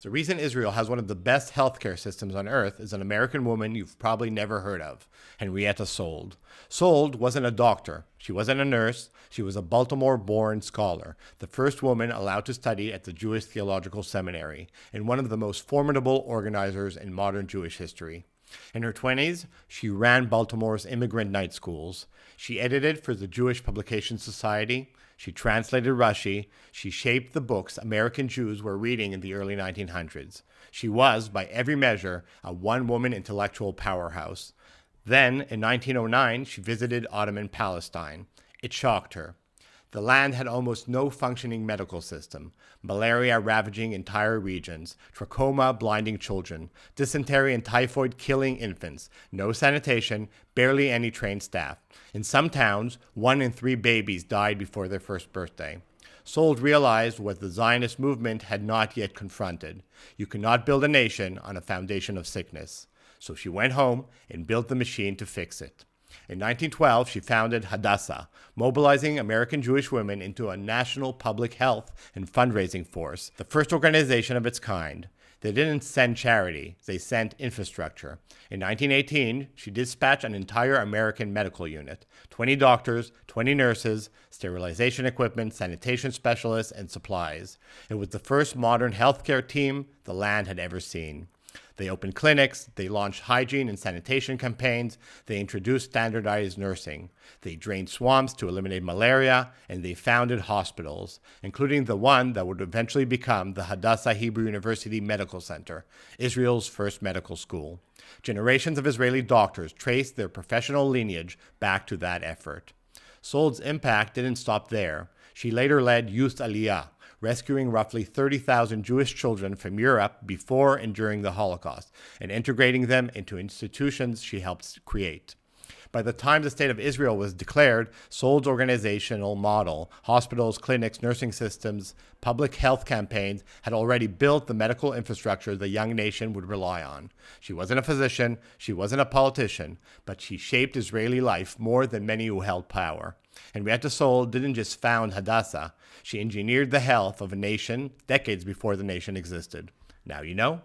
The reason Israel has one of the best healthcare systems on earth is an American woman you've probably never heard of, Henrietta Szold. Szold wasn't a doctor. She wasn't a nurse. She was a Baltimore-born scholar, the first woman allowed to study at the Jewish Theological Seminary, and one of the most formidable organizers in modern Jewish history. In her 20s, she ran Baltimore's immigrant night schools. She edited for the Jewish Publication Society. She translated Rashi. She shaped the books American Jews were reading in the early 1900s. She was, by every measure, a one-woman intellectual powerhouse. Then, in 1909, she visited Ottoman Palestine. It shocked her. The land had almost no functioning medical system, malaria ravaging entire regions, trachoma blinding children, dysentery and typhoid killing infants, no sanitation, barely any trained staff. In some towns, 1 in 3 babies died before their first birthday. Szold realized what the Zionist movement had not yet confronted. You cannot build a nation on a foundation of sickness. So she went home and built the machine to fix it. In 1912, she founded Hadassah, mobilizing American Jewish women into a national public health and fundraising force, the first organization of its kind. They didn't send charity, they sent infrastructure. In 1918, she dispatched an entire American medical unit, 20 doctors, 20 nurses, sterilization equipment, sanitation specialists, and supplies. It was the first modern healthcare team the land had ever seen. They opened clinics, they launched hygiene and sanitation campaigns, they introduced standardized nursing, they drained swamps to eliminate malaria, and they founded hospitals, including the one that would eventually become the Hadassah Hebrew University Medical Center, Israel's first medical school. Generations of Israeli doctors traced their professional lineage back to that effort. Szold's impact didn't stop there. She later led Youth Aliyah, rescuing roughly 30,000 Jewish children from Europe before and during the Holocaust, and integrating them into institutions she helped create. By the time the State of Israel was declared, Szold's organizational model, hospitals, clinics, nursing systems, public health campaigns, had already built the medical infrastructure the young nation would rely on. She wasn't a physician, she wasn't a politician, but she shaped Israeli life more than many who held power. Henrietta Szold didn't just found Hadassah, she engineered the health of a nation decades before the nation existed. Now you know.